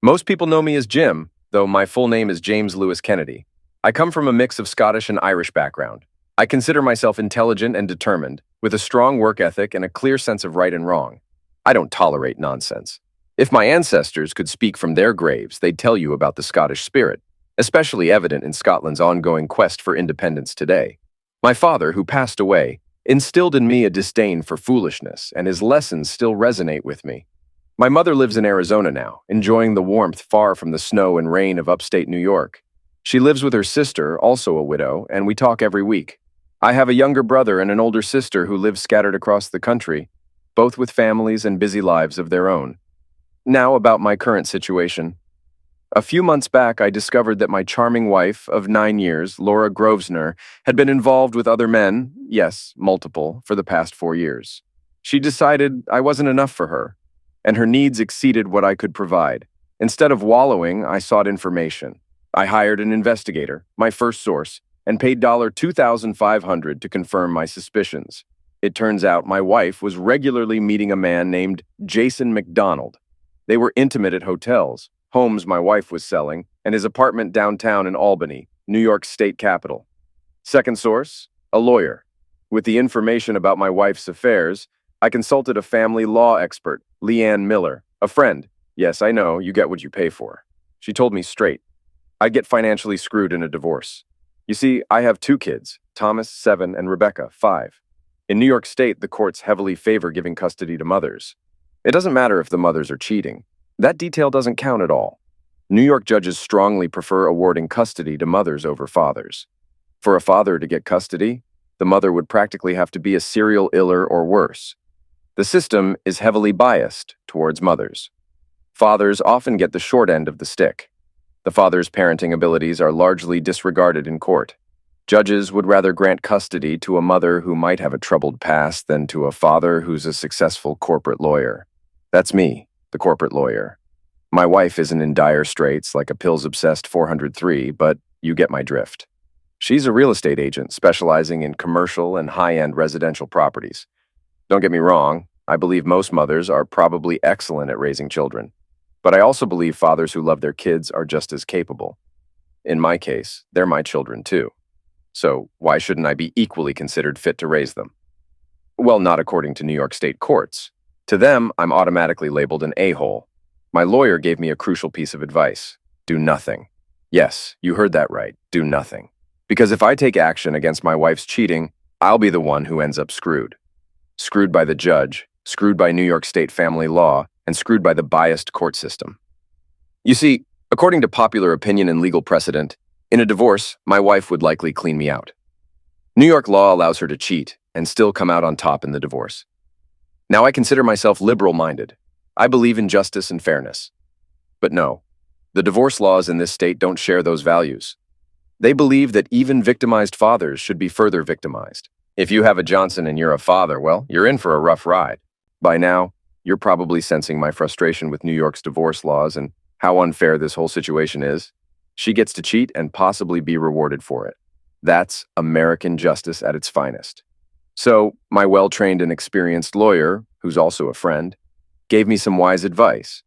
Most people know me as Jim, though my full name is James Lewis Kennedy. I come from a mix of Scottish and Irish background. I consider myself intelligent and determined, with a strong work ethic and a clear sense of right and wrong. I don't tolerate nonsense. If my ancestors could speak from their graves, they'd tell you about the Scottish spirit, especially evident in Scotland's ongoing quest for independence today. My father, who passed away, instilled in me a disdain for foolishness, and his lessons still resonate with me. My mother lives in Arizona now, enjoying the warmth far from the snow and rain of upstate New York. She lives with her sister, also a widow, and we talk every week. I have a younger brother and an older sister who live scattered across the country, both with families and busy lives of their own. Now about my current situation. A few months back, I discovered that my charming wife of 9 years, Laura Grosvenor, had been involved with other men, yes, multiple, for the past 4 years. She decided I wasn't enough for her, and her needs exceeded what I could provide. Instead of wallowing, I sought information. I hired an investigator, my first source, and paid $2,500 to confirm my suspicions. It turns out my wife was regularly meeting a man named Jason McDonald. They were intimate at hotels, homes my wife was selling, and his apartment downtown in Albany, New York State capital. Second source, a lawyer. With the information about my wife's affairs, I consulted a family law expert, Leanne Miller, a friend. Yes, I know, you get what you pay for. She told me straight. I'd get financially screwed in a divorce. You see, I have 2 kids, Thomas, 7, and Rebecca, 5. In New York State, the courts heavily favor giving custody to mothers. It doesn't matter if the mothers are cheating. That detail doesn't count at all. New York judges strongly prefer awarding custody to mothers over fathers. For a father to get custody, the mother would practically have to be a serial iller or worse. The system is heavily biased towards mothers. Fathers often get the short end of the stick. The father's parenting abilities are largely disregarded in court. Judges would rather grant custody to a mother who might have a troubled past than to a father who's a successful corporate lawyer. That's me, the corporate lawyer. My wife isn't in dire straits like a pills-obsessed 403, but you get my drift. She's a real estate agent specializing in commercial and high-end residential properties. Don't get me wrong, I believe most mothers are probably excellent at raising children. But I also believe fathers who love their kids are just as capable. In my case, they're my children too. So why shouldn't I be equally considered fit to raise them? Well, not according to New York State courts. To them, I'm automatically labeled an a-hole. My lawyer gave me a crucial piece of advice. Do nothing. Yes, you heard that right. Do nothing. Because if I take action against my wife's cheating, I'll be the one who ends up screwed. Screwed by the judge, screwed by New York State family law, and screwed by the biased court system. You see, according to popular opinion and legal precedent, in a divorce, my wife would likely clean me out. New York law allows her to cheat and still come out on top in the divorce. Now I consider myself liberal-minded. I believe in justice and fairness. But no, the divorce laws in this state don't share those values. They believe that even victimized fathers should be further victimized. If you have a Johnson and you're a father, well, you're in for a rough ride. By now, you're probably sensing my frustration with New York's divorce laws and how unfair this whole situation is. She gets to cheat and possibly be rewarded for it. That's American justice at its finest. So, my well-trained and experienced lawyer, who's also a friend, gave me some wise advice.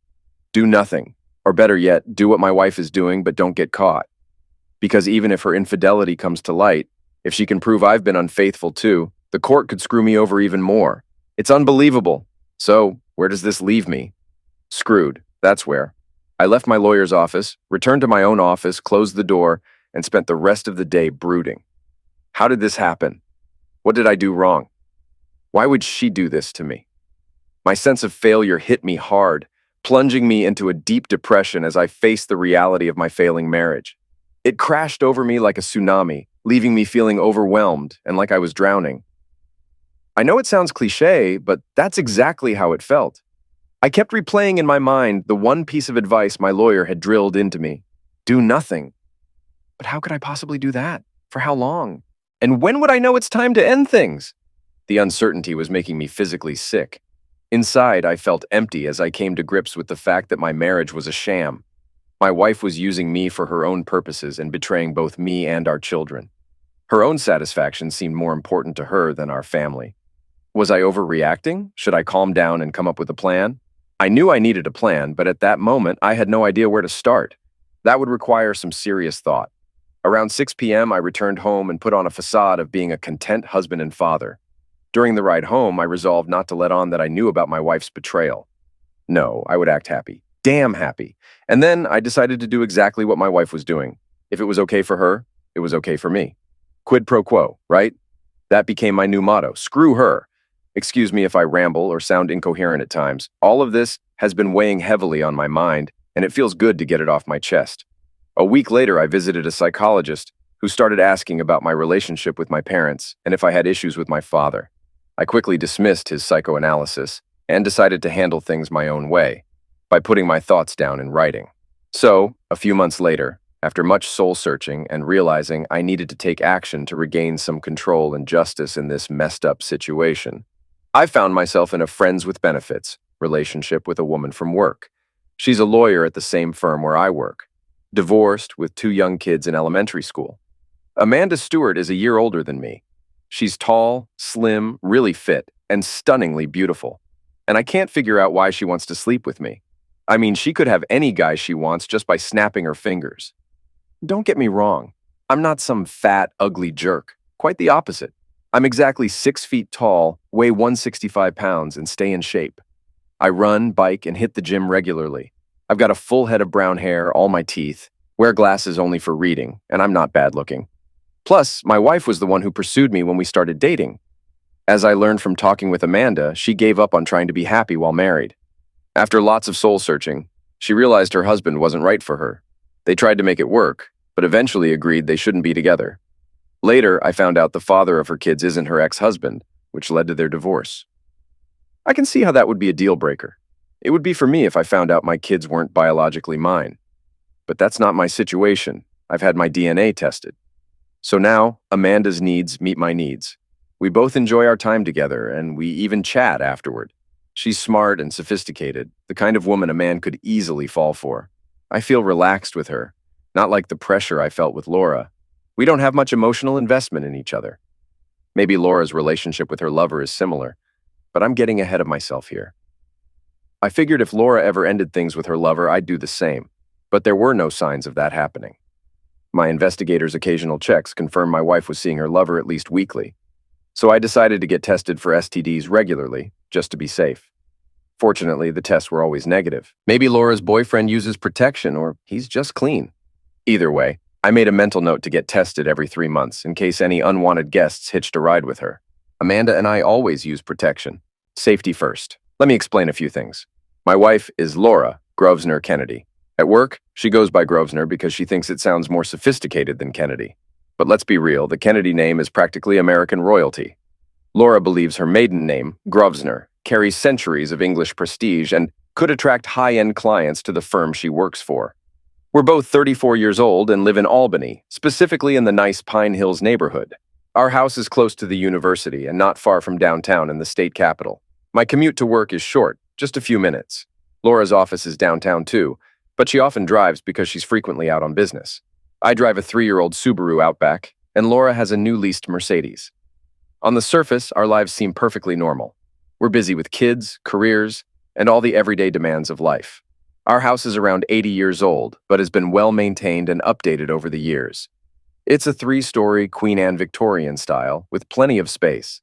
Do nothing, or better yet, do what my wife is doing but don't get caught. Because even if her infidelity comes to light, if she can prove I've been unfaithful too, the court could screw me over even more. It's unbelievable. So, where does this leave me? Screwed, that's where. I left my lawyer's office, returned to my own office, closed the door, and spent the rest of the day brooding. How did this happen? What did I do wrong? Why would she do this to me? My sense of failure hit me hard, plunging me into a deep depression as I faced the reality of my failing marriage. It crashed over me like a tsunami, leaving me feeling overwhelmed and like I was drowning. I know it sounds cliché, but that's exactly how it felt. I kept replaying in my mind the one piece of advice my lawyer had drilled into me. Do nothing. But how could I possibly do that? For how long? And when would I know it's time to end things? The uncertainty was making me physically sick. Inside, I felt empty as I came to grips with the fact that my marriage was a sham. My wife was using me for her own purposes and betraying both me and our children. Her own satisfaction seemed more important to her than our family. Was I overreacting? Should I calm down and come up with a plan? I knew I needed a plan, but at that moment, I had no idea where to start. That would require some serious thought. Around 6 p.m., I returned home and put on a facade of being a content husband and father. During the ride home, I resolved not to let on that I knew about my wife's betrayal. No, I would act happy. Damn happy. And then I decided to do exactly what my wife was doing. If it was okay for her, it was okay for me. Quid pro quo, right? That became my new motto. Screw her. Excuse me if I ramble or sound incoherent at times. All of this has been weighing heavily on my mind, and it feels good to get it off my chest. A week later, I visited a psychologist who started asking about my relationship with my parents and if I had issues with my father. I quickly dismissed his psychoanalysis and decided to handle things my own way by putting my thoughts down in writing. So, a few months later, after much soul-searching and realizing I needed to take action to regain some control and justice in this messed-up situation, I found myself in a friends with benefits relationship with a woman from work. She's a lawyer at the same firm where I work, divorced with 2 young kids in elementary school. Amanda Stewart is a year older than me. She's tall, slim, really fit, and stunningly beautiful. And I can't figure out why she wants to sleep with me. I mean, she could have any guy she wants just by snapping her fingers. Don't get me wrong. I'm not some fat, ugly jerk. Quite the opposite. I'm exactly 6 feet tall, weigh 165 pounds, and stay in shape. I run, bike, and hit the gym regularly. I've got a full head of brown hair, all my teeth, wear glasses only for reading, and I'm not bad looking. Plus, my wife was the one who pursued me when we started dating. As I learned from talking with Amanda, she gave up on trying to be happy while married. After lots of soul-searching, she realized her husband wasn't right for her. They tried to make it work, but eventually agreed they shouldn't be together. Later, I found out the father of her kids isn't her ex-husband, which led to their divorce. I can see how that would be a deal breaker. It would be for me if I found out my kids weren't biologically mine. But that's not my situation. I've had my DNA tested. So now, Amanda's needs meet my needs. We both enjoy our time together, and we even chat afterward. She's smart and sophisticated, the kind of woman a man could easily fall for. I feel relaxed with her, not like the pressure I felt with Laura. We don't have much emotional investment in each other. Maybe Laura's relationship with her lover is similar, but I'm getting ahead of myself here. I figured if Laura ever ended things with her lover, I'd do the same, but there were no signs of that happening. My investigator's occasional checks confirmed my wife was seeing her lover at least weekly, so I decided to get tested for STDs regularly, just to be safe. Fortunately, the tests were always negative. Maybe Laura's boyfriend uses protection, or he's just clean. Either way, I made a mental note to get tested every 3 months in case any unwanted guests hitched a ride with her. Amanda and I always use protection. Safety first. Let me explain a few things. My wife is Laura Grosvenor Kennedy. At work, she goes by Grosvenor because she thinks it sounds more sophisticated than Kennedy. But let's be real, the Kennedy name is practically American royalty. Laura believes her maiden name, Grosvenor, carries centuries of English prestige and could attract high-end clients to the firm she works for. We're both 34 years old and live in Albany, specifically in the nice Pine Hills neighborhood. Our house is close to the university and not far from downtown in the state capital. My commute to work is short, just a few minutes. Laura's office is downtown too, but she often drives because she's frequently out on business. I drive a 3-year-old Subaru Outback, and Laura has a new leased Mercedes. On the surface, our lives seem perfectly normal. We're busy with kids, careers, and all the everyday demands of life. Our house is around 80 years old, but has been well maintained and updated over the years. It's a 3-story Queen Anne Victorian style with plenty of space.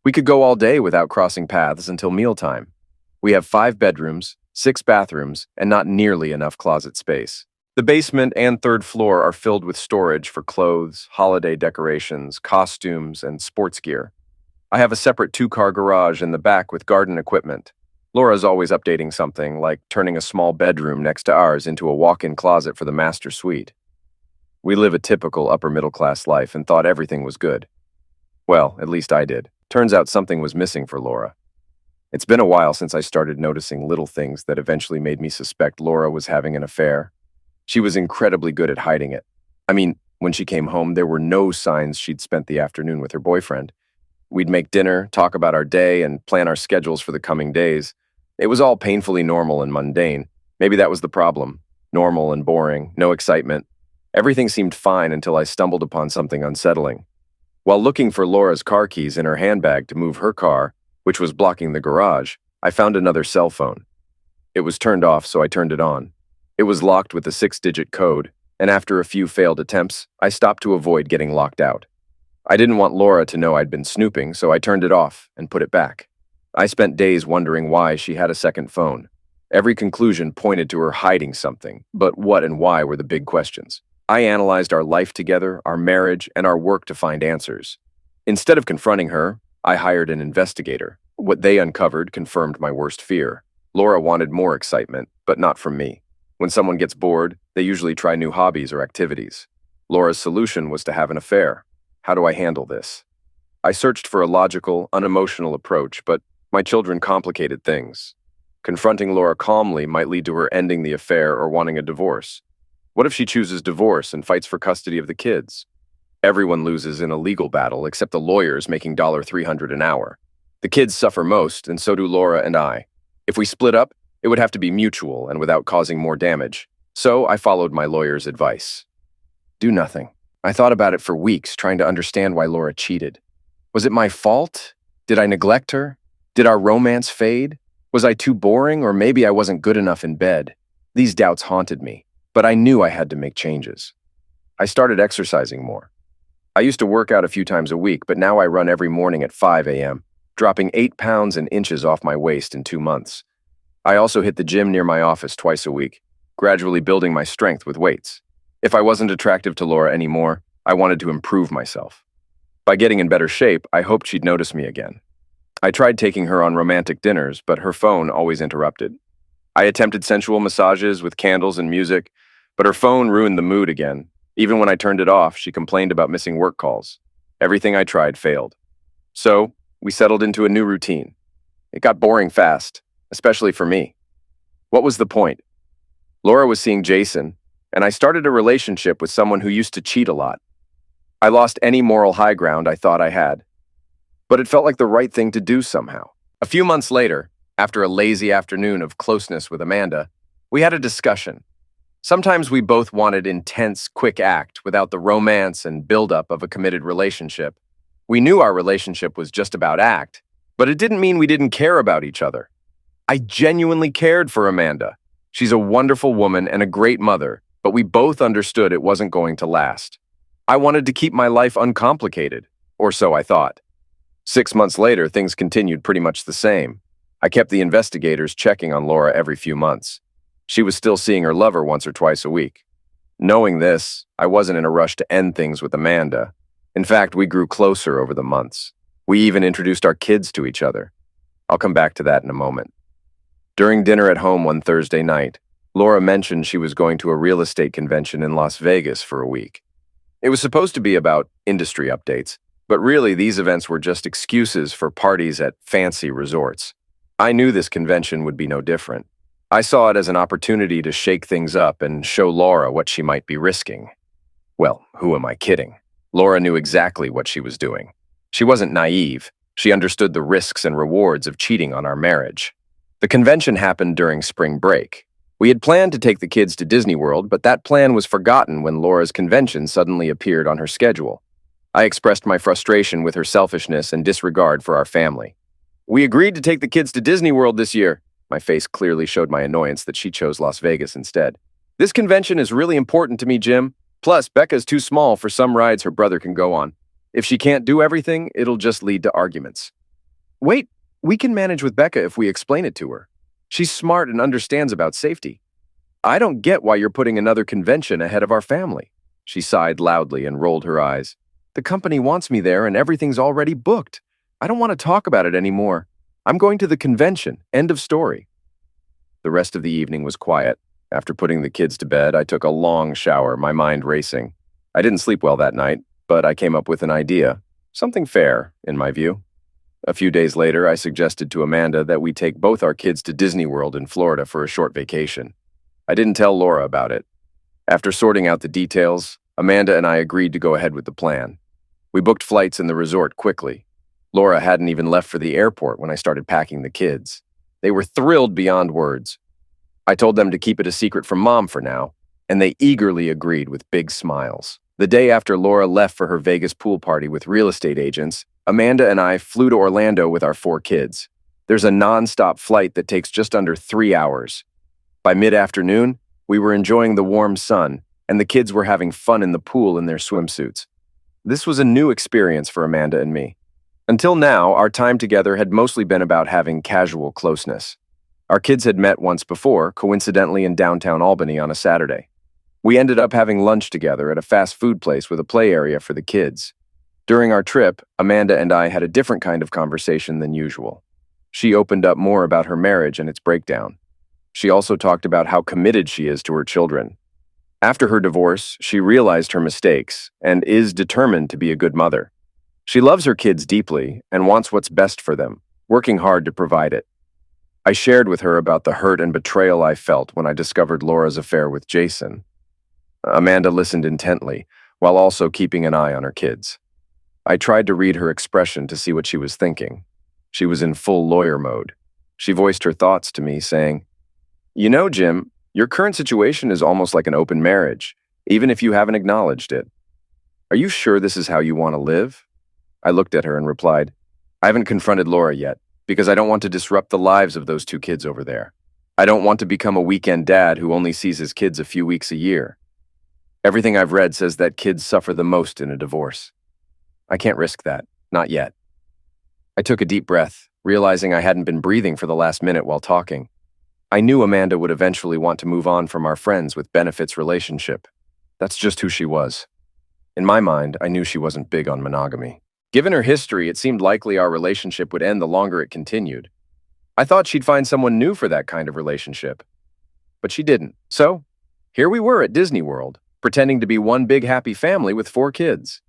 We could go all day without crossing paths until mealtime. We have 5 bedrooms, 6 bathrooms, and not nearly enough closet space. The basement and 3rd floor are filled with storage for clothes, holiday decorations, costumes, and sports gear. I have a separate 2-car garage in the back with garden equipment. Laura's always updating something, like turning a small bedroom next to ours into a walk-in closet for the master suite. We live a typical upper-middle-class life and thought everything was good. Well, at least I did. Turns out something was missing for Laura. It's been a while since I started noticing little things that eventually made me suspect Laura was having an affair. She was incredibly good at hiding it. I mean, when she came home, there were no signs she'd spent the afternoon with her boyfriend. We'd make dinner, talk about our day, and plan our schedules for the coming days. It was all painfully normal and mundane. Maybe that was the problem. Normal and boring, no excitement. Everything seemed fine until I stumbled upon something unsettling. While looking for Laura's car keys in her handbag to move her car, which was blocking the garage, I found another cell phone. It was turned off, so I turned it on. It was locked with a 6-digit code, and after a few failed attempts, I stopped to avoid getting locked out. I didn't want Laura to know I'd been snooping, so I turned it off and put it back. I spent days wondering why she had a second phone. Every conclusion pointed to her hiding something, but what and why were the big questions. I analyzed our life together, our marriage, and our work to find answers. Instead of confronting her, I hired an investigator. What they uncovered confirmed my worst fear. Laura wanted more excitement, but not from me. When someone gets bored, they usually try new hobbies or activities. Laura's solution was to have an affair. How do I handle this? I searched for a logical, unemotional approach, but my children complicated things. Confronting Laura calmly might lead to her ending the affair or wanting a divorce. What if she chooses divorce and fights for custody of the kids? Everyone loses in a legal battle except the lawyers making $300 an hour. The kids suffer most, and so do Laura and I. If we split up, it would have to be mutual and without causing more damage. So I followed my lawyer's advice. Do nothing. I thought about it for weeks, trying to understand why Laura cheated. Was it my fault? Did I neglect her? Did our romance fade? Was I too boring, or maybe I wasn't good enough in bed? These doubts haunted me, but I knew I had to make changes. I started exercising more. I used to work out a few times a week, but now I run every morning at 5 a.m., dropping 8 pounds and inches off my waist in 2 months. I also hit the gym near my office twice a week, gradually building my strength with weights. If I wasn't attractive to Laura anymore, I wanted to improve myself. By getting in better shape, I hoped she'd notice me again. I tried taking her on romantic dinners, but her phone always interrupted. I attempted sensual massages with candles and music, but her phone ruined the mood again. Even when I turned it off, she complained about missing work calls. Everything I tried failed. So, we settled into a new routine. It got boring fast, especially for me. What was the point? Laura was seeing Jason, and I started a relationship with someone who used to cheat a lot. I lost any moral high ground I thought I had, but it felt like the right thing to do somehow. A few months later, after a lazy afternoon of closeness with Amanda, we had a discussion. Sometimes we both wanted intense, quick act without the romance and buildup of a committed relationship. We knew our relationship was just about act, but it didn't mean we didn't care about each other. I genuinely cared for Amanda. She's a wonderful woman and a great mother, but we both understood it wasn't going to last. I wanted to keep my life uncomplicated, or so I thought. 6 months later, things continued pretty much the same. I kept the investigators checking on Laura every few months. She was still seeing her lover once or twice a week. Knowing this, I wasn't in a rush to end things with Amanda. In fact, we grew closer over the months. We even introduced our kids to each other. I'll come back to that in a moment. During dinner at home one Thursday night, Laura mentioned she was going to a real estate convention in Las Vegas for a week. It was supposed to be about industry updates, but really these events were just excuses for parties at fancy resorts. I knew this convention would be no different. I saw it as an opportunity to shake things up and show Laura what she might be risking. Well, who am I kidding? Laura knew exactly what she was doing. She wasn't naive. She understood the risks and rewards of cheating on our marriage. The convention happened during spring break. We had planned to take the kids to Disney World, but that plan was forgotten when Laura's convention suddenly appeared on her schedule. I expressed my frustration with her selfishness and disregard for our family. We agreed to take the kids to Disney World this year. My face clearly showed my annoyance that she chose Las Vegas instead. This convention is really important to me, Jim. Plus, Becca's too small for some rides her brother can go on. If she can't do everything, it'll just lead to arguments. Wait, we can manage with Becca if we explain it to her. She's smart and understands about safety. I don't get why you're putting another convention ahead of our family. She sighed loudly and rolled her eyes. The company wants me there and everything's already booked. I don't want to talk about it anymore. I'm going to the convention. End of story. The rest of the evening was quiet. After putting the kids to bed, I took a long shower, my mind racing. I didn't sleep well that night, but I came up with an idea. Something fair, in my view. A few days later, I suggested to Amanda that we take both our kids to Disney World in Florida for a short vacation. I didn't tell Laura about it. After sorting out the details, Amanda and I agreed to go ahead with the plan. We booked flights in the resort quickly. Laura hadn't even left for the airport when I started packing the kids. They were thrilled beyond words. I told them to keep it a secret from Mom for now, and they eagerly agreed with big smiles. The day after Laura left for her Vegas pool party with real estate agents, Amanda and I flew to Orlando with our 4 kids. There's a non-stop flight that takes just under 3 hours. By mid-afternoon, we were enjoying the warm sun, and the kids were having fun in the pool in their swimsuits. This was a new experience for Amanda and me. Until now, our time together had mostly been about having casual closeness. Our kids had met once before, coincidentally in downtown Albany on a Saturday. We ended up having lunch together at a fast food place with a play area for the kids. During our trip, Amanda and I had a different kind of conversation than usual. She opened up more about her marriage and its breakdown. She also talked about how committed she is to her children. After her divorce, she realized her mistakes and is determined to be a good mother. She loves her kids deeply and wants what's best for them, working hard to provide it. I shared with her about the hurt and betrayal I felt when I discovered Laura's affair with Jason. Amanda listened intently, while also keeping an eye on her kids. I tried to read her expression to see what she was thinking. She was in full lawyer mode. She voiced her thoughts to me, saying, "You know, Jim, your current situation is almost like an open marriage, even if you haven't acknowledged it. Are you sure this is how you want to live?" I looked at her and replied, "I haven't confronted Laura yet, because I don't want to disrupt the lives of those two kids over there. I don't want to become a weekend dad who only sees his kids a few weeks a year. Everything I've read says that kids suffer the most in a divorce. I can't risk that, not yet." I took a deep breath, realizing I hadn't been breathing for the last minute while talking. I knew Amanda would eventually want to move on from our friends with benefits relationship. That's just who she was. In my mind, I knew she wasn't big on monogamy. Given her history, it seemed likely our relationship would end the longer it continued. I thought she'd find someone new for that kind of relationship. But she didn't. So, here we were at Disney World, pretending to be one big happy family with 4 kids.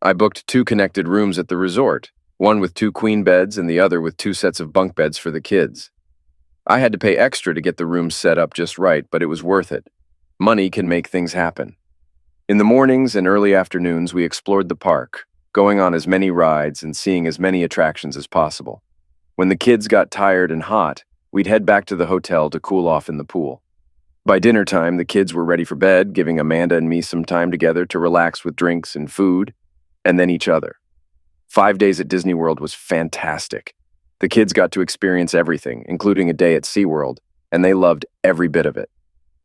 I booked 2 connected rooms at the resort, one with 2 queen beds and the other with 2 sets of bunk beds for the kids. I had to pay extra to get the rooms set up just right, but it was worth it. Money can make things happen. In the mornings and early afternoons, we explored the park, going on as many rides and seeing as many attractions as possible. When the kids got tired and hot, we'd head back to the hotel to cool off in the pool. By dinner time, the kids were ready for bed, giving Amanda and me some time together to relax with drinks and food, and then each other. 5 days at Disney World was fantastic. The kids got to experience everything, including a day at SeaWorld, and they loved every bit of it.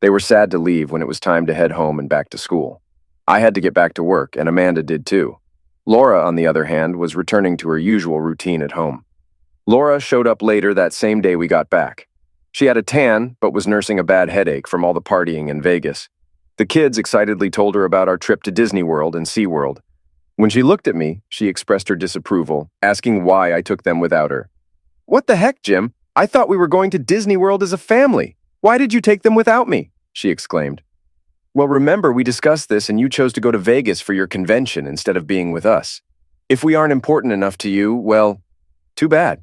They were sad to leave when it was time to head home and back to school. I had to get back to work, and Amanda did too. Laura, on the other hand, was returning to her usual routine at home. Laura showed up later that same day we got back. She had a tan, but was nursing a bad headache from all the partying in Vegas. The kids excitedly told her about our trip to Disney World and SeaWorld. When she looked at me, she expressed her disapproval, asking why I took them without her. "What the heck, Jim? I thought we were going to Disney World as a family. Why did you take them without me?" she exclaimed. "Well, remember, we discussed this and you chose to go to Vegas for your convention instead of being with us. If we aren't important enough to you, well, too bad.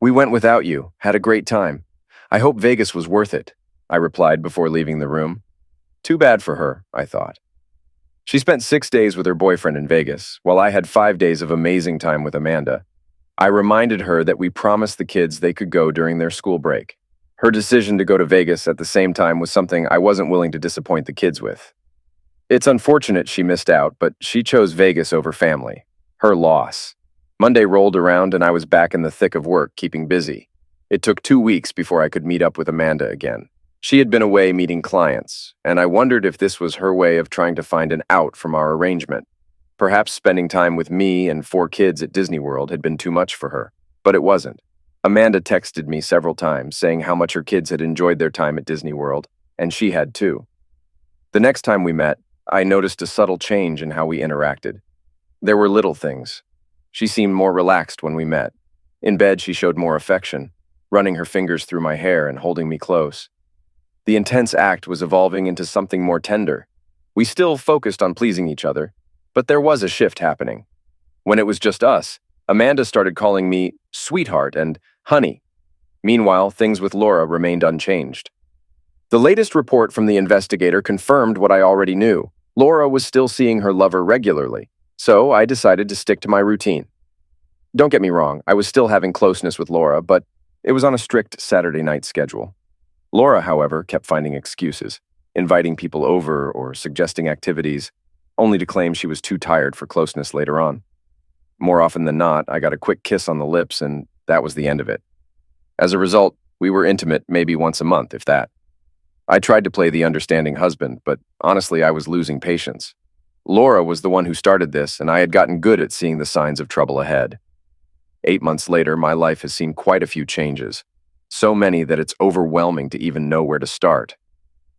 We went without you, had a great time. I hope Vegas was worth it," I replied before leaving the room. Too bad for her, I thought. She spent 6 days with her boyfriend in Vegas, while I had 5 days of amazing time with Amanda. I reminded her that we promised the kids they could go during their school break. Her decision to go to Vegas at the same time was something I wasn't willing to disappoint the kids with. It's unfortunate she missed out, but she chose Vegas over family. Her loss. Monday rolled around and I was back in the thick of work, keeping busy. It took 2 weeks before I could meet up with Amanda again. She had been away meeting clients, and I wondered if this was her way of trying to find an out from our arrangement. Perhaps spending time with me and 4 kids at Disney World had been too much for her, but it wasn't. Amanda texted me several times saying how much her kids had enjoyed their time at Disney World, and she had too. The next time we met, I noticed a subtle change in how we interacted. There were little things. She seemed more relaxed when we met. In bed, she showed more affection, running her fingers through my hair and holding me close. The intense act was evolving into something more tender. We still focused on pleasing each other, but there was a shift happening. When it was just us, Amanda started calling me sweetheart and honey. Meanwhile, things with Laura remained unchanged. The latest report from the investigator confirmed what I already knew. Laura was still seeing her lover regularly, so I decided to stick to my routine. Don't get me wrong, I was still having closeness with Laura, but it was on a strict Saturday night schedule. Laura, however, kept finding excuses, inviting people over or suggesting activities, only to claim she was too tired for closeness later on. More often than not, I got a quick kiss on the lips, and that was the end of it. As a result, we were intimate maybe once a month, if that. I tried to play the understanding husband, but honestly, I was losing patience. Laura was the one who started this, and I had gotten good at seeing the signs of trouble ahead. 8 months later, my life has seen quite a few changes. So many that it's overwhelming to even know where to start.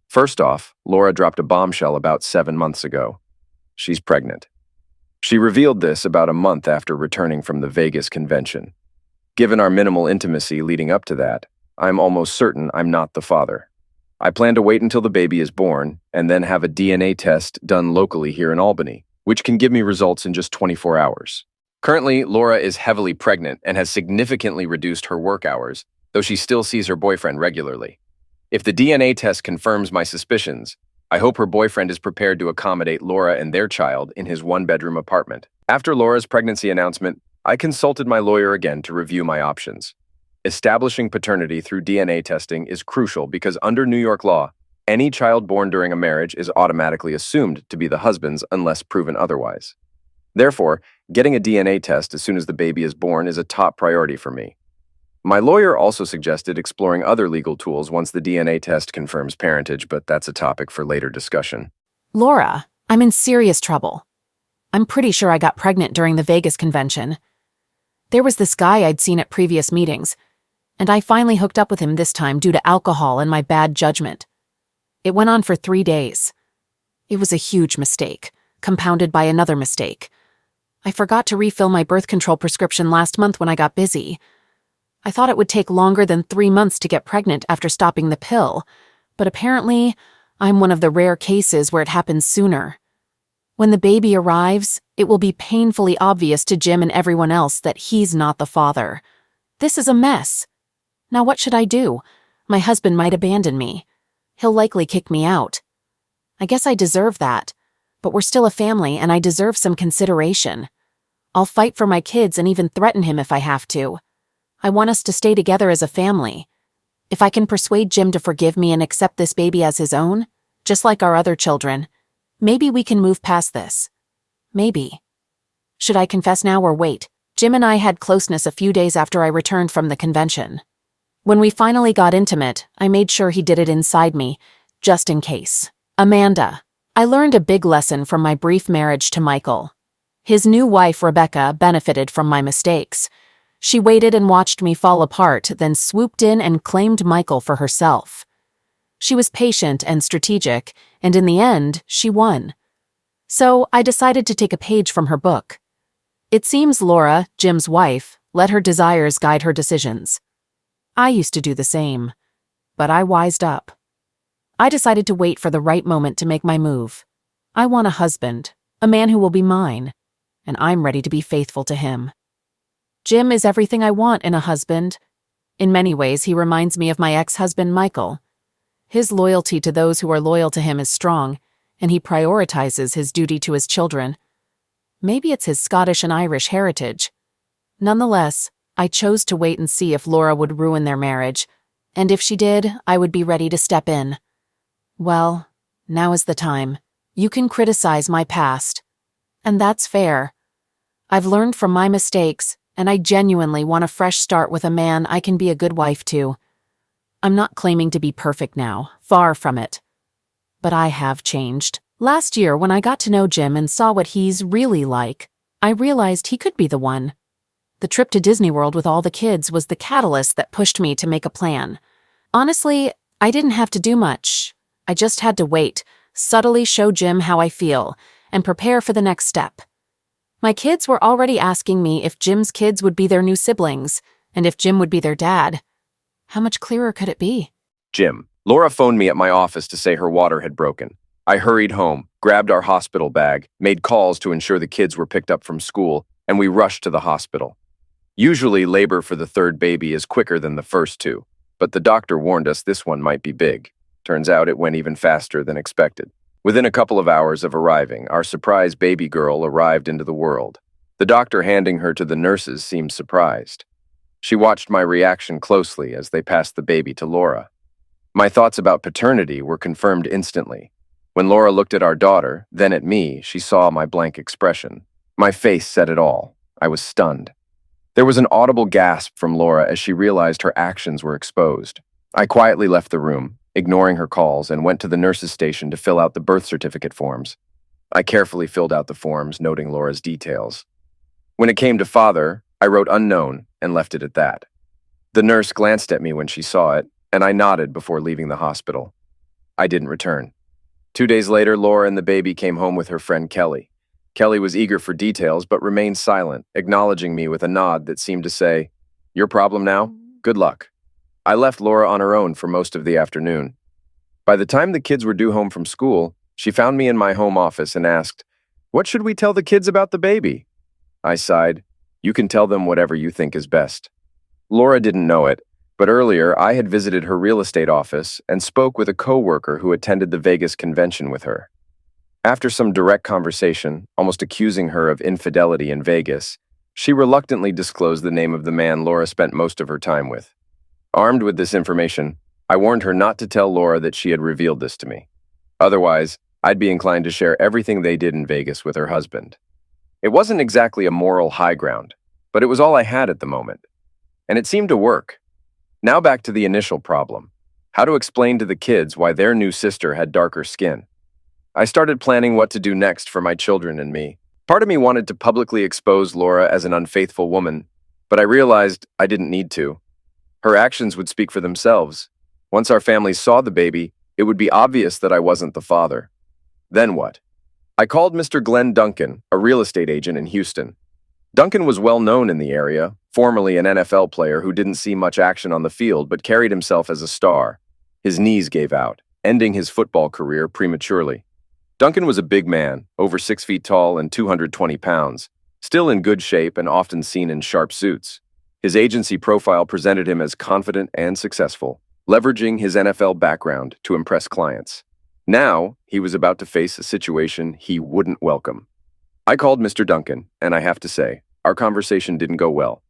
First off, Laura dropped a bombshell about 7 months ago. She's pregnant. She revealed this about a month after returning from the Vegas convention. Given our minimal intimacy leading up to that, I'm almost certain I'm not the father. I plan to wait until the baby is born and then have a DNA test done locally here in Albany, which can give me results in just 24 hours. Currently, Laura is heavily pregnant and has significantly reduced her work hours, though she still sees her boyfriend regularly. If the DNA test confirms my suspicions, I hope her boyfriend is prepared to accommodate Laura and their child in his one-bedroom apartment. After Laura's pregnancy announcement, I consulted my lawyer again to review my options. Establishing paternity through DNA testing is crucial because under New York law, any child born during a marriage is automatically assumed to be the husband's unless proven otherwise. Therefore, getting a DNA test as soon as the baby is born is a top priority for me. My lawyer also suggested exploring other legal tools once the DNA test confirms parentage, but that's a topic for later discussion. Laura, I'm in serious trouble. I'm pretty sure I got pregnant during the Vegas convention. There was this guy I'd seen at previous meetings, and I finally hooked up with him this time due to alcohol and my bad judgment. It went on for 3 days. It was a huge mistake, compounded by another mistake. I forgot to refill my birth control prescription last month when I got busy. I thought it would take longer than 3 months to get pregnant after stopping the pill, but apparently, I'm one of the rare cases where it happens sooner. When the baby arrives, it will be painfully obvious to Jim and everyone else that he's not the father. This is a mess. Now what should I do? My husband might abandon me. He'll likely kick me out. I guess I deserve that, but we're still a family and I deserve some consideration. I'll fight for my kids and even threaten him if I have to. I want us to stay together as a family. If I can persuade Jim to forgive me and accept this baby as his own, just like our other children, maybe we can move past this. Maybe. Should I confess now or wait? Jim and I had closeness a few days after I returned from the convention. When we finally got intimate, I made sure he did it inside me, just in case. Amanda. I learned a big lesson from my brief marriage to Michael. His new wife, Rebecca, benefited from my mistakes. She waited and watched me fall apart, then swooped in and claimed Michael for herself. She was patient and strategic, and in the end, she won. So I decided to take a page from her book. It seems Laura, Jim's wife, let her desires guide her decisions. I used to do the same, but I wised up. I decided to wait for the right moment to make my move. I want a husband, a man who will be mine, and I'm ready to be faithful to him. Jim is everything I want in a husband. In many ways, he reminds me of my ex-husband, Michael. His loyalty to those who are loyal to him is strong, and he prioritizes his duty to his children. Maybe it's his Scottish and Irish heritage. Nonetheless, I chose to wait and see if Laura would ruin their marriage, and if she did, I would be ready to step in. Well, now is the time. You can criticize my past, and that's fair. I've learned from my mistakes, and I genuinely want a fresh start with a man I can be a good wife to. I'm not claiming to be perfect now, far from it. But I have changed. Last year, when I got to know Jim and saw what he's really like, I realized he could be the one. The trip to Disney World with all the kids was the catalyst that pushed me to make a plan. Honestly, I didn't have to do much. I just had to wait, subtly show Jim how I feel, and prepare for the next step. My kids were already asking me if Jim's kids would be their new siblings, and if Jim would be their dad. How much clearer could it be? Jim. Laura phoned me at my office to say her water had broken. I hurried home, grabbed our hospital bag, made calls to ensure the kids were picked up from school, and we rushed to the hospital. Usually, labor for the third baby is quicker than the first two, but the doctor warned us this one might be big. Turns out it went even faster than expected. Within a couple of hours of arriving, our surprise baby girl arrived into the world. The doctor handing her to the nurses seemed surprised. She watched my reaction closely as they passed the baby to Laura. My thoughts about paternity were confirmed instantly. When Laura looked at our daughter, then at me, she saw my blank expression. My face said it all. I was stunned. There was an audible gasp from Laura as she realized her actions were exposed. I quietly left the room, ignoring her calls, and went to the nurse's station to fill out the birth certificate forms. I carefully filled out the forms, noting Laura's details. When it came to father, I wrote unknown and left it at that. The nurse glanced at me when she saw it, and I nodded before leaving the hospital. I didn't return. 2 days later, Laura and the baby came home with her friend Kelly. Kelly was eager for details but remained silent, acknowledging me with a nod that seemed to say, "Your problem now? Good luck." I left Laura on her own for most of the afternoon. By the time the kids were due home from school, she found me in my home office and asked, "What should we tell the kids about the baby?" I sighed, "You can tell them whatever you think is best." Laura didn't know it, but earlier I had visited her real estate office and spoke with a coworker who attended the Vegas convention with her. After some direct conversation, almost accusing her of infidelity in Vegas, she reluctantly disclosed the name of the man Laura spent most of her time with. Armed with this information, I warned her not to tell Laura that she had revealed this to me. Otherwise, I'd be inclined to share everything they did in Vegas with her husband. It wasn't exactly a moral high ground, but it was all I had at the moment. And it seemed to work. Now back to the initial problem: how to explain to the kids why their new sister had darker skin. I started planning what to do next for my children and me. Part of me wanted to publicly expose Laura as an unfaithful woman, but I realized I didn't need to. Her actions would speak for themselves. Once our families saw the baby, it would be obvious that I wasn't the father. Then what? I called Mr. Glenn Duncan, a real estate agent in Houston. Duncan was well known in the area, formerly an NFL player who didn't see much action on the field but carried himself as a star. His knees gave out, ending his football career prematurely. Duncan was a big man, over 6 feet tall and 220 pounds, still in good shape and often seen in sharp suits. His agency profile presented him as confident and successful, leveraging his NFL background to impress clients. Now, he was about to face a situation he wouldn't welcome. I called Mr. Duncan, and I have to say, our conversation didn't go well.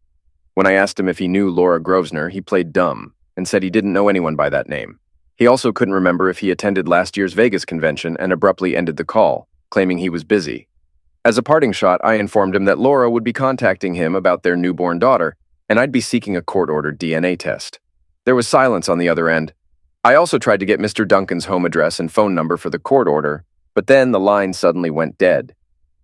When I asked him if he knew Laura Grosvenor, he played dumb and said he didn't know anyone by that name. He also couldn't remember if he attended last year's Vegas convention and abruptly ended the call, claiming he was busy. As a parting shot, I informed him that Laura would be contacting him about their newborn daughter, and I'd be seeking a court-ordered DNA test. There was silence on the other end. I also tried to get Mr. Duncan's home address and phone number for the court order, but then the line suddenly went dead.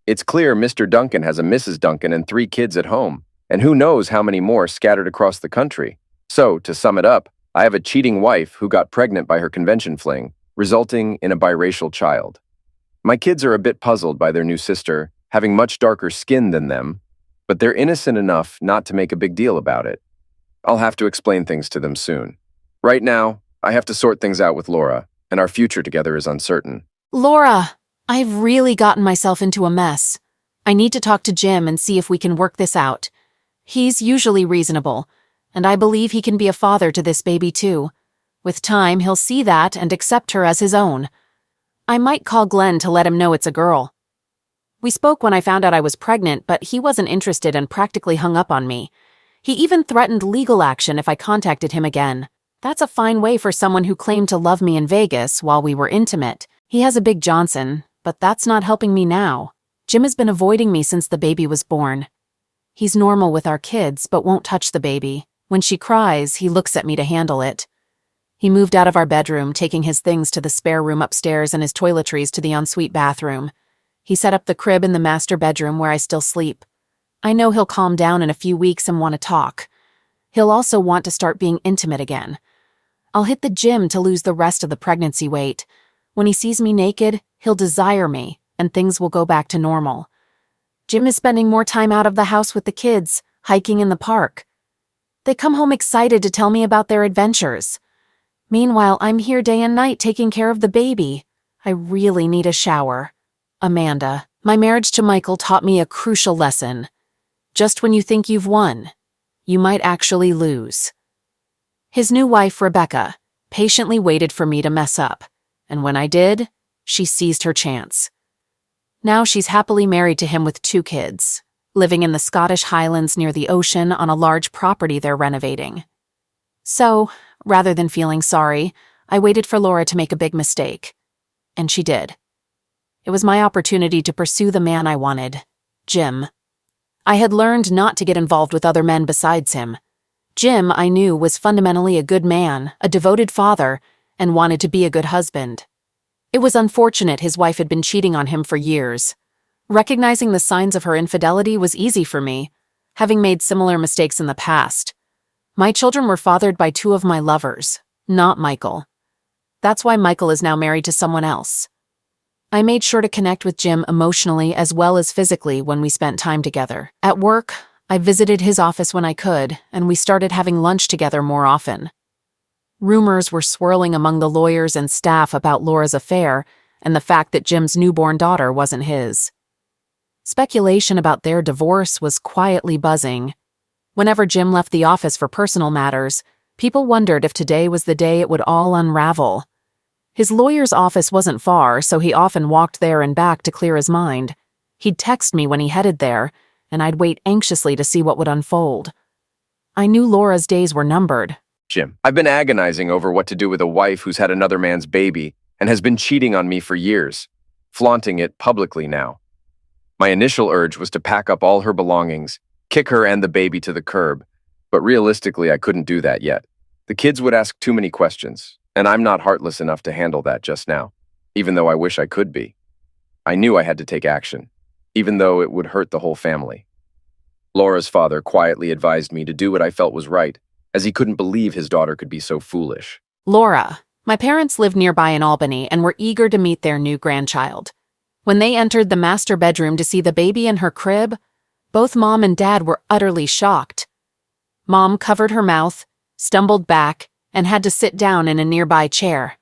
It's clear Mr. Duncan has a Mrs. Duncan and 3 kids at home, and who knows how many more scattered across the country. So, to sum it up, I have a cheating wife who got pregnant by her convention fling, resulting in a biracial child. My kids are a bit puzzled by their new sister, having much darker skin than them, but they're innocent enough not to make a big deal about it. I'll have to explain things to them soon. Right now, I have to sort things out with Laura, and our future together is uncertain. Laura, I've really gotten myself into a mess. I need to talk to Jim and see if we can work this out. He's usually reasonable, and I believe he can be a father to this baby too. With time, he'll see that and accept her as his own. I might call Glenn to let him know it's a girl. We spoke when I found out I was pregnant, but he wasn't interested and practically hung up on me. He even threatened legal action if I contacted him again. That's a fine way for someone who claimed to love me in Vegas while we were intimate. He has a big Johnson, but that's not helping me now. Jim has been avoiding me since the baby was born. He's normal with our kids, but won't touch the baby. When she cries, he looks at me to handle it. He moved out of our bedroom, taking his things to the spare room upstairs and his toiletries to the ensuite bathroom. He set up the crib in the master bedroom where I still sleep. I know he'll calm down in a few weeks and want to talk. He'll also want to start being intimate again. I'll hit the gym to lose the rest of the pregnancy weight. When he sees me naked, he'll desire me, and things will go back to normal. Jim is spending more time out of the house with the kids, hiking in the park. They come home excited to tell me about their adventures. Meanwhile, I'm here day and night taking care of the baby. I really need a shower. Amanda, my marriage to Michael taught me a crucial lesson. Just when you think you've won, you might actually lose. His new wife, Rebecca, patiently waited for me to mess up, and when I did, she seized her chance. Now she's happily married to him with 2 kids, living in the Scottish Highlands near the ocean on a large property they're renovating. So, rather than feeling sorry, I waited for Laura to make a big mistake. And she did. It was my opportunity to pursue the man I wanted, Jim. I had learned not to get involved with other men besides him. Jim, I knew, was fundamentally a good man, a devoted father, and wanted to be a good husband. It was unfortunate his wife had been cheating on him for years. Recognizing the signs of her infidelity was easy for me, having made similar mistakes in the past. My children were fathered by two of my lovers, not Michael. That's why Michael is now married to someone else. I made sure to connect with Jim emotionally as well as physically when we spent time together. At work, I visited his office when I could, and we started having lunch together more often. Rumors were swirling among the lawyers and staff about Laura's affair and the fact that Jim's newborn daughter wasn't his. Speculation about their divorce was quietly buzzing. Whenever Jim left the office for personal matters, people wondered if today was the day it would all unravel. His lawyer's office wasn't far, so he often walked there and back to clear his mind. He'd text me when he headed there, and I'd wait anxiously to see what would unfold. I knew Laura's days were numbered. Jim, I've been agonizing over what to do with a wife who's had another man's baby and has been cheating on me for years, flaunting it publicly now. My initial urge was to pack up all her belongings, kick her and the baby to the curb, but realistically I couldn't do that yet. The kids would ask too many questions, and I'm not heartless enough to handle that just now, even though I wish I could be. I knew I had to take action, even though it would hurt the whole family. Laura's father quietly advised me to do what I felt was right, as he couldn't believe his daughter could be so foolish. Laura, my parents lived nearby in Albany and were eager to meet their new grandchild. When they entered the master bedroom to see the baby in her crib, both Mom and Dad were utterly shocked. Mom covered her mouth, stumbled back, and had to sit down in a nearby chair.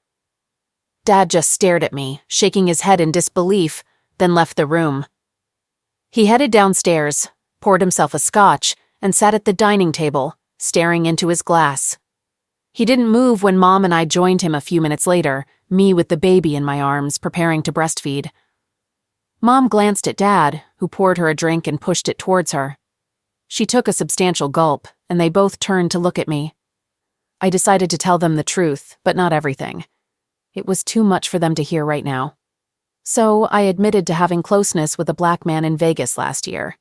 Dad just stared at me, shaking his head in disbelief, then left the room. He headed downstairs, poured himself a scotch, and sat at the dining table, staring into his glass. He didn't move when Mom and I joined him a few minutes later, me with the baby in my arms, preparing to breastfeed. Mom glanced at Dad, who poured her a drink and pushed it towards her. She took a substantial gulp, and they both turned to look at me. I decided to tell them the truth, but not everything. It was too much for them to hear right now. So I admitted to having closeness with a black man in Vegas last year.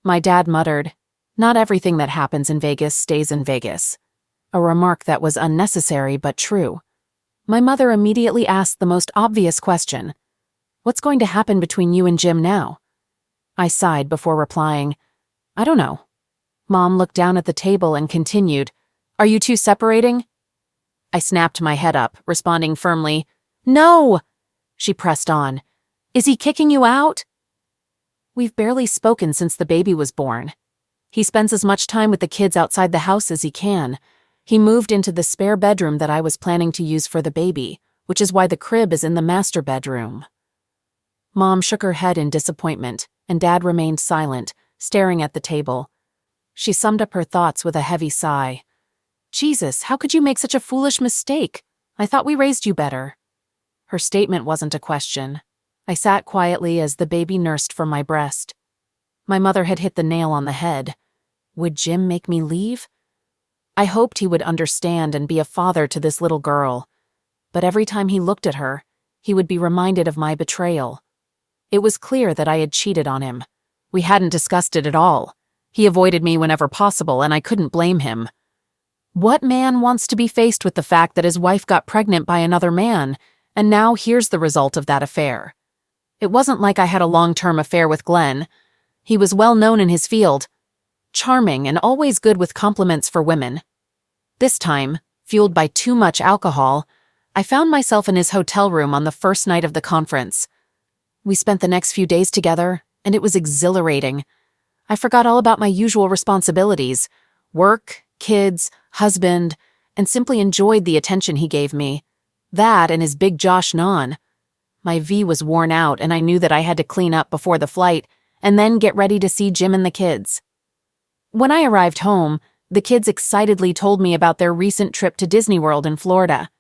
My dad muttered, "Not everything that happens in Vegas stays in Vegas," a remark that was unnecessary but true. My mother immediately asked the most obvious question, "What's going to happen between you and Jim now?" I sighed before replying, "I don't know." Mom looked down at the table and continued, "Are you two separating?" I snapped my head up, responding firmly, "No!" She pressed on, "Is he kicking you out?" "We've barely spoken since the baby was born. He spends as much time with the kids outside the house as he can. He moved into the spare bedroom that I was planning to use for the baby, which is why the crib is in the master bedroom." Mom shook her head in disappointment, and Dad remained silent, staring at the table. She summed up her thoughts with a heavy sigh. "Jesus, how could you make such a foolish mistake? I thought we raised you better." Her statement wasn't a question. I sat quietly as the baby nursed from my breast. My mother had hit the nail on the head. Would Jim make me leave? I hoped he would understand and be a father to this little girl. But every time he looked at her, he would be reminded of my betrayal. It was clear that I had cheated on him. We hadn't discussed it at all. He avoided me whenever possible, and I couldn't blame him. What man wants to be faced with the fact that his wife got pregnant by another man, and now here's the result of that affair? It wasn't like I had a long-term affair with Glenn. He was well known in his field, charming and always good with compliments for women. This time, fueled by too much alcohol, I found myself in his hotel room on the first night of the conference. We spent the next few days together, and it was exhilarating. I forgot all about my usual responsibilities, work, kids, husband, and simply enjoyed the attention he gave me. That and his big Josh non. My V was worn out, and I knew that I had to clean up before the flight, and then get ready to see Jim and the kids. When I arrived home, the kids excitedly told me about their recent trip to Disney World in Florida.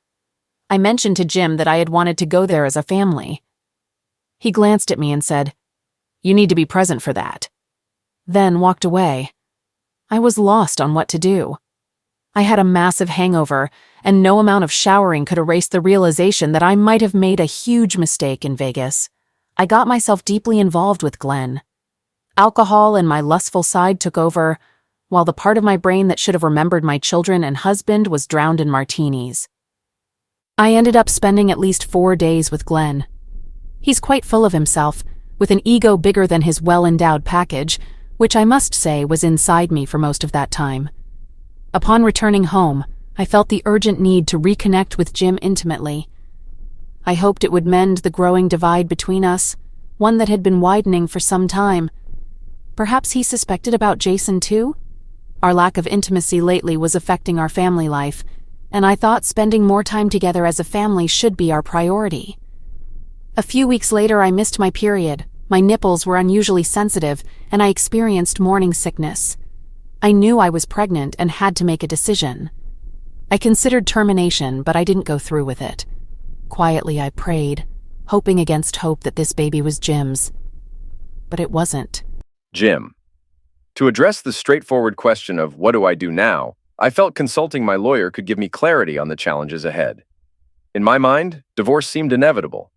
I mentioned to Jim that I had wanted to go there as a family. He glanced at me and said, "You need to be present for that," then walked away. I was lost on what to do. I had a massive hangover, and no amount of showering could erase the realization that I might have made a huge mistake in Vegas. I got myself deeply involved with Glenn. Alcohol and my lustful side took over, while the part of my brain that should have remembered my children and husband was drowned in martinis. I ended up spending at least 4 days with Glenn. He's quite full of himself, with an ego bigger than his well-endowed package, which I must say was inside me for most of that time. Upon returning home, I felt the urgent need to reconnect with Jim intimately. I hoped it would mend the growing divide between us, one that had been widening for some time. Perhaps he suspected about Jason too? Our lack of intimacy lately was affecting our family life, and I thought spending more time together as a family should be our priority. A few weeks later, I missed my period. My nipples were unusually sensitive, and I experienced morning sickness. I knew I was pregnant and had to make a decision. I considered termination, but I didn't go through with it. Quietly, I prayed, hoping against hope that this baby was Jim's. But it wasn't. Jim. To address the straightforward question of what do I do now, I felt consulting my lawyer could give me clarity on the challenges ahead. In my mind, divorce seemed inevitable.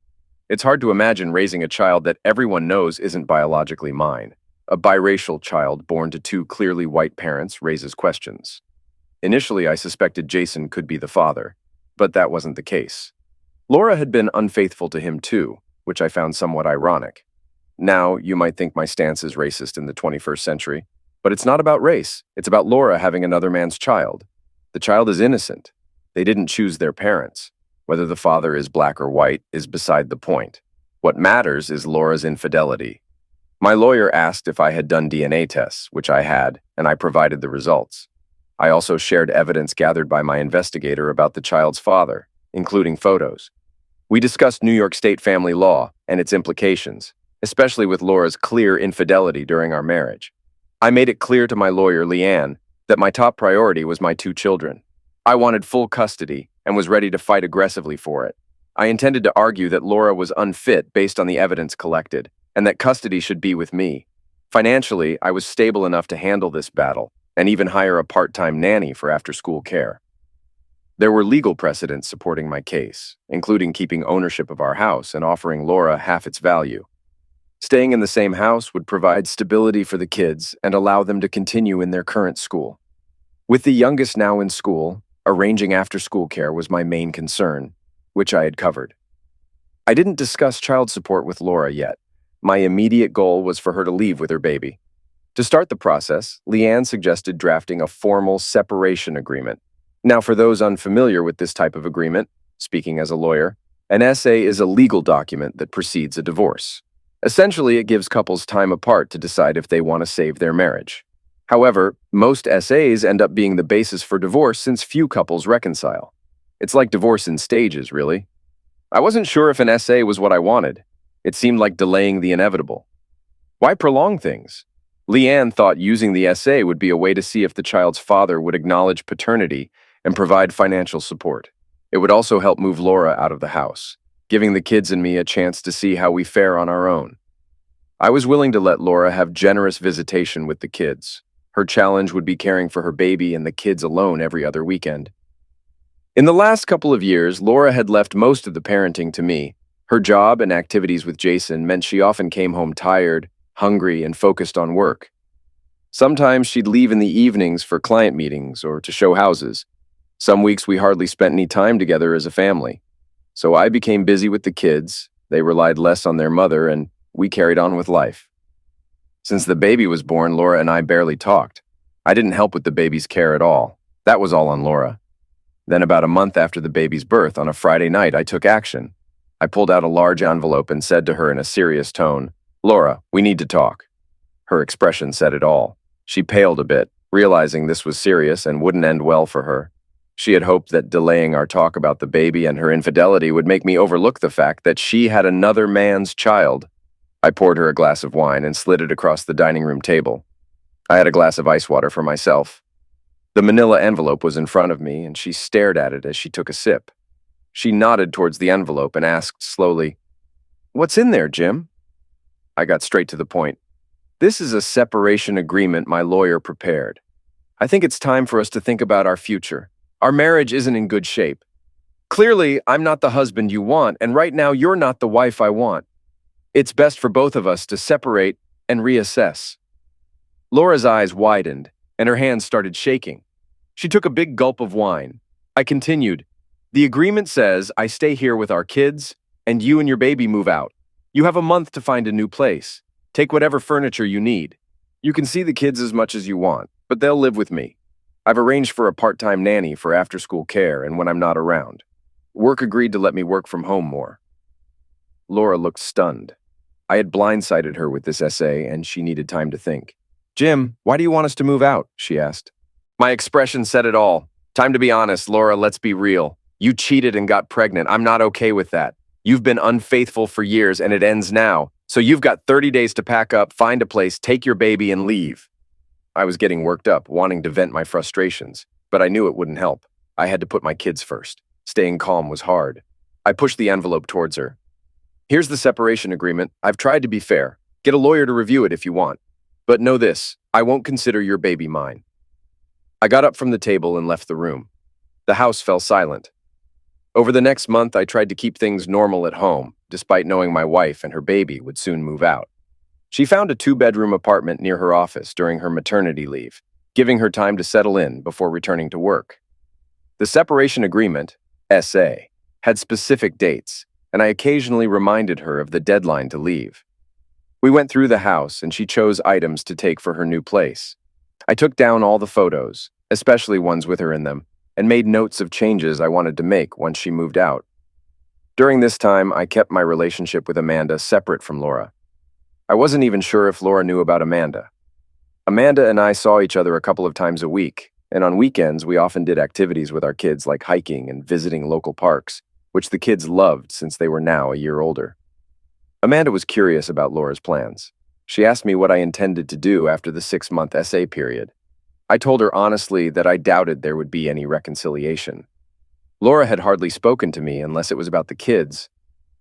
It's hard to imagine raising a child that everyone knows isn't biologically mine. A biracial child born to two clearly white parents raises questions. Initially, I suspected Jason could be the father, but that wasn't the case. Laura had been unfaithful to him too, which I found somewhat ironic. Now, you might think my stance is racist in the 21st century, but it's not about race. It's about Laura having another man's child. The child is innocent. They didn't choose their parents. Whether the father is black or white is beside the point. What matters is Laura's infidelity. My lawyer asked if I had done DNA tests, which I had, and I provided the results. I also shared evidence gathered by my investigator about the child's father, including photos. We discussed New York State family law and its implications, especially with Laura's clear infidelity during our marriage. I made it clear to my lawyer, Leanne, that my top priority was my 2 children. I wanted full custody and was ready to fight aggressively for it. I intended to argue that Laura was unfit based on the evidence collected, and that custody should be with me. Financially, I was stable enough to handle this battle, and even hire a part-time nanny for after-school care. There were legal precedents supporting my case, including keeping ownership of our house and offering Laura half its value. Staying in the same house would provide stability for the kids and allow them to continue in their current school. With the youngest now in school, arranging after-school care was my main concern, which I had covered. I didn't discuss child support with Laura yet. My immediate goal was for her to leave with her baby. To start the process, Leanne suggested drafting a formal separation agreement. Now, for those unfamiliar with this type of agreement, speaking as a lawyer, an SA is a legal document that precedes a divorce. Essentially, it gives couples time apart to decide if they want to save their marriage. However, most SAs end up being the basis for divorce since few couples reconcile. It's like divorce in stages, really. I wasn't sure if an SA was what I wanted. It seemed like delaying the inevitable. Why prolong things? Leanne thought using the SA would be a way to see if the child's father would acknowledge paternity and provide financial support. It would also help move Laura out of the house, giving the kids and me a chance to see how we fare on our own. I was willing to let Laura have generous visitation with the kids. Her challenge would be caring for her baby and the kids alone every other weekend. In the last couple of years, Laura had left most of the parenting to me. Her job and activities with Jason meant she often came home tired, hungry, and focused on work. Sometimes she'd leave in the evenings for client meetings or to show houses. Some weeks we hardly spent any time together as a family. So I became busy with the kids, they relied less on their mother, and we carried on with life. Since the baby was born, Laura and I barely talked. I didn't help with the baby's care at all. That was all on Laura. Then about a month after the baby's birth, on a Friday night, I took action. I pulled out a large envelope and said to her in a serious tone, "Laura, we need to talk." Her expression said it all. She paled a bit, realizing this was serious and wouldn't end well for her. She had hoped that delaying our talk about the baby and her infidelity would make me overlook the fact that she had another man's child. I poured her a glass of wine and slid it across the dining room table. I had a glass of ice water for myself. The manila envelope was in front of me, and she stared at it as she took a sip. She nodded towards the envelope and asked slowly, "What's in there, Jim?" I got straight to the point. "This is a separation agreement my lawyer prepared. I think it's time for us to think about our future. Our marriage isn't in good shape. Clearly, I'm not the husband you want, and right now you're not the wife I want. It's best for both of us to separate and reassess. Laura's eyes widened, and her hands started shaking. She took a big gulp of wine. I continued, "The agreement says I stay here with our kids, and you and your baby move out. You have a month to find a new place. Take whatever furniture you need. You can see the kids as much as you want, but they'll live with me. I've arranged for a part-time nanny for after-school care and when I'm not around. Work agreed to let me work from home more." Laura looked stunned. I had blindsided her with this essay, and she needed time to think. "Jim, why do you want us to move out?" she asked. My expression said it all. "Time to be honest, Laura, let's be real. You cheated and got pregnant. I'm not okay with that. You've been unfaithful for years, and it ends now. So you've got 30 days to pack up, find a place, take your baby, and leave." I was getting worked up, wanting to vent my frustrations, but I knew it wouldn't help. I had to put my kids first. Staying calm was hard. I pushed the envelope towards her. "Here's the separation agreement. I've tried to be fair. Get a lawyer to review it if you want. But know this, I won't consider your baby mine." I got up from the table and left the room. The house fell silent. Over the next month, I tried to keep things normal at home, despite knowing my wife and her baby would soon move out. She found a 2-bedroom apartment near her office during her maternity leave, giving her time to settle in before returning to work. The separation agreement, SA, had specific dates, and I occasionally reminded her of the deadline to leave. We went through the house, and she chose items to take for her new place. I took down all the photos, especially ones with her in them, and made notes of changes I wanted to make once she moved out. During this time, I kept my relationship with Amanda separate from Laura. I wasn't even sure if Laura knew about Amanda. Amanda and I saw each other a couple of times a week, and on weekends we often did activities with our kids like hiking and visiting local parks, which the kids loved since they were now a year older. Amanda was curious about Laura's plans. She asked me what I intended to do after the 6-month SA period. I told her honestly that I doubted there would be any reconciliation. Laura had hardly spoken to me unless it was about the kids.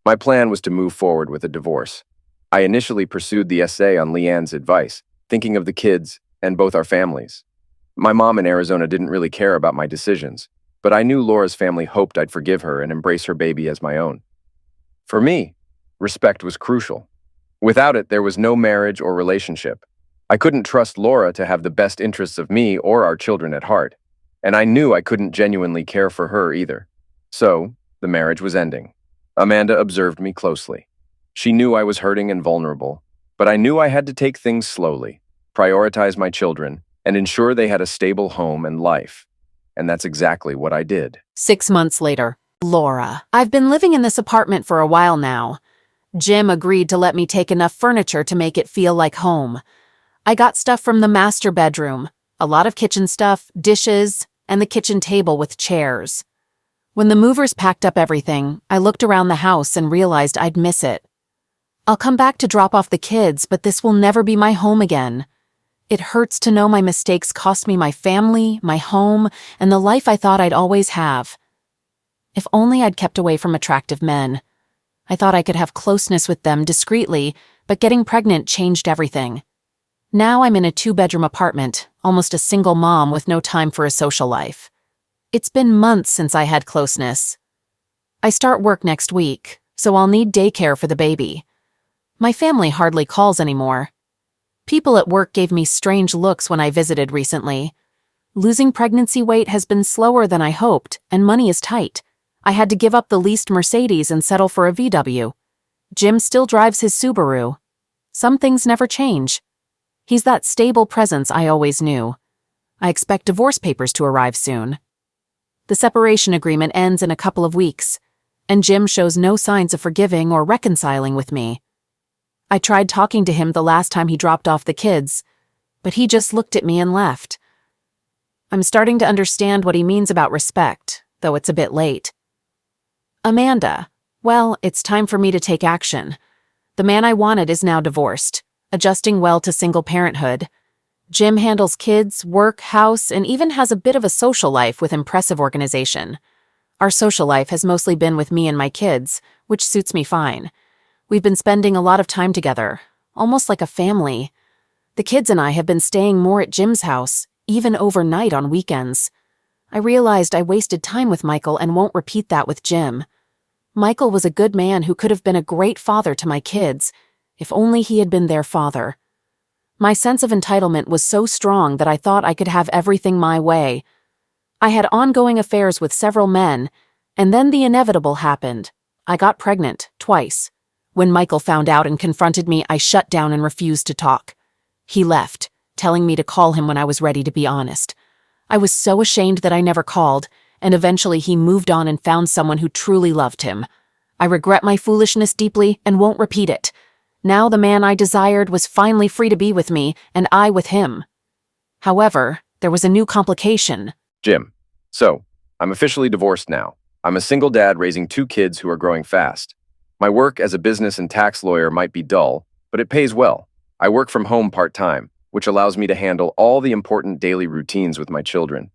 My plan was to move forward with a divorce. I initially pursued the essay on Leanne's advice, thinking of the kids and both our families. My mom in Arizona didn't really care about my decisions, but I knew Laura's family hoped I'd forgive her and embrace her baby as my own. For me, respect was crucial. Without it, there was no marriage or relationship. I couldn't trust Laura to have the best interests of me or our children at heart, and I knew I couldn't genuinely care for her either. So, the marriage was ending. Amanda observed me closely. She knew I was hurting and vulnerable, but I knew I had to take things slowly, prioritize my children, and ensure they had a stable home and life. And that's exactly what I did. 6 months later. Laura, I've been living in this apartment for a while now. Jim agreed to let me take enough furniture to make it feel like home. I got stuff from the master bedroom, a lot of kitchen stuff, dishes, and the kitchen table with chairs. When the movers packed up everything, I looked around the house and realized I'd miss it. I'll come back to drop off the kids, but this will never be my home again. It hurts to know my mistakes cost me my family, my home, and the life I thought I'd always have. If only I'd kept away from attractive men. I thought I could have closeness with them discreetly, but getting pregnant changed everything. Now I'm in a 2-bedroom apartment, almost a single mom with no time for a social life. It's been months since I had closeness. I start work next week, so I'll need daycare for the baby. My family hardly calls anymore. People at work gave me strange looks when I visited recently. Losing pregnancy weight has been slower than I hoped, and money is tight. I had to give up the leased Mercedes and settle for a VW. Jim still drives his Subaru. Some things never change. He's that stable presence I always knew. I expect divorce papers to arrive soon. The separation agreement ends in a couple of weeks, and Jim shows no signs of forgiving or reconciling with me. I tried talking to him the last time he dropped off the kids, but he just looked at me and left. I'm starting to understand what he means about respect, though it's a bit late. Amanda, well, it's time for me to take action. The man I wanted is now divorced, adjusting well to single parenthood. Jim handles kids, work, house, and even has a bit of a social life with impressive organization. Our social life has mostly been with me and my kids, which suits me fine. We've been spending a lot of time together, almost like a family. The kids and I have been staying more at Jim's house, even overnight on weekends. I realized I wasted time with Michael and won't repeat that with Jim. Michael was a good man who could have been a great father to my kids, if only he had been their father. My sense of entitlement was so strong that I thought I could have everything my way. I had ongoing affairs with several men, and then the inevitable happened. I got pregnant, twice. When Michael found out and confronted me, I shut down and refused to talk. He left, telling me to call him when I was ready to be honest. I was so ashamed that I never called, and eventually he moved on and found someone who truly loved him. I regret my foolishness deeply and won't repeat it. Now the man I desired was finally free to be with me, and I with him. However, there was a new complication. Jim. So, I'm officially divorced now. I'm a single dad raising 2 kids who are growing fast. My work as a business and tax lawyer might be dull, but it pays well. I work from home part-time, which allows me to handle all the important daily routines with my children.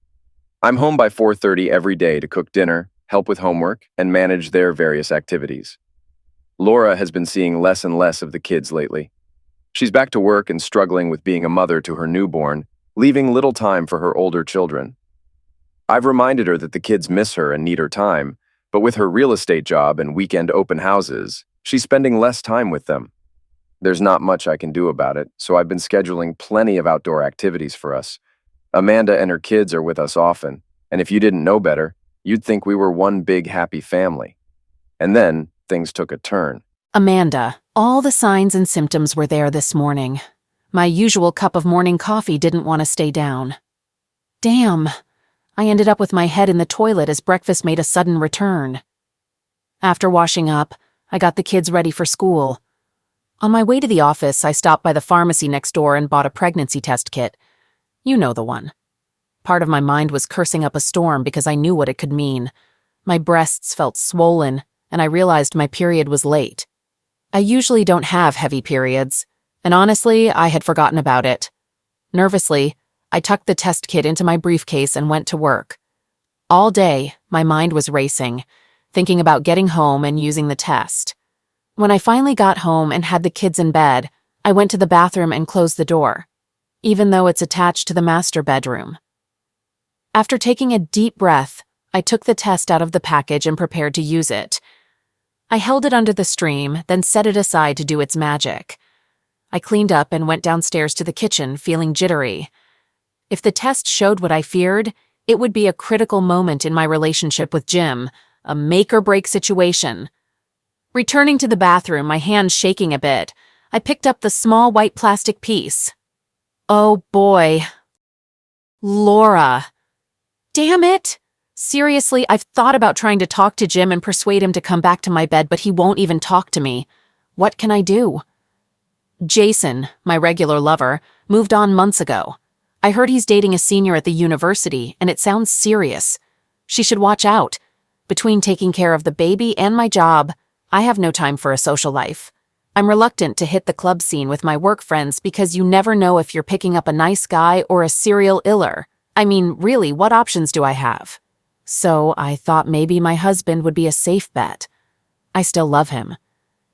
I'm home by 4:30 every day to cook dinner, help with homework, and manage their various activities. Laura has been seeing less and less of the kids lately. She's back to work and struggling with being a mother to her newborn, leaving little time for her older children. I've reminded her that the kids miss her and need her time, but with her real estate job and weekend open houses, she's spending less time with them. There's not much I can do about it, so I've been scheduling plenty of outdoor activities for us. Amanda and her kids are with us often, and if you didn't know better, you'd think we were one big happy family. And then, things took a turn. Amanda, all the signs and symptoms were there this morning. My usual cup of morning coffee didn't want to stay down. Damn. I ended up with my head in the toilet as breakfast made a sudden return. After washing up, I got the kids ready for school. On my way to the office, I stopped by the pharmacy next door and bought a pregnancy test kit. You know the one. Part of my mind was cursing up a storm because I knew what it could mean. My breasts felt swollen, and I realized my period was late. I usually don't have heavy periods, and honestly, I had forgotten about it. Nervously, I tucked the test kit into my briefcase and went to work. All day, my mind was racing, thinking about getting home and using the test. When I finally got home and had the kids in bed, I went to the bathroom and closed the door, even though it's attached to the master bedroom. After taking a deep breath, I took the test out of the package and prepared to use it. I held it under the stream, then set it aside to do its magic. I cleaned up and went downstairs to the kitchen, feeling jittery. If the test showed what I feared, it would be a critical moment in my relationship with Jim, a make-or-break situation. Returning to the bathroom, my hands shaking a bit, I picked up the small white plastic piece. Oh boy. Laura. Damn it! Seriously, I've thought about trying to talk to Jim and persuade him to come back to my bed, but he won't even talk to me. What can I do? Jason, my regular lover, moved on months ago. I heard he's dating a senior at the university, and it sounds serious. She should watch out. Between taking care of the baby and my job, I have no time for a social life. I'm reluctant to hit the club scene with my work friends because you never know if you're picking up a nice guy or a serial iller. I mean, really, what options do I have? So I thought maybe my husband would be a safe bet. I still love him.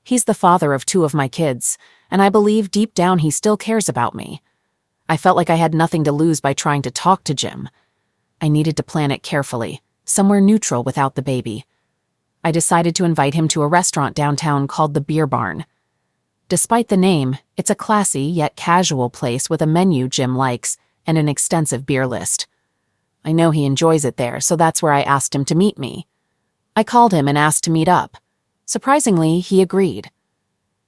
He's the father of 2 of my kids, and I believe deep down he still cares about me. I felt like I had nothing to lose by trying to talk to Jim. I needed to plan it carefully, somewhere neutral without the baby. I decided to invite him to a restaurant downtown called the Beer Barn. Despite the name, it's a classy yet casual place with a menu Jim likes and an extensive beer list. I know he enjoys it there, so that's where I asked him to meet me. I called him and asked to meet up. Surprisingly, he agreed.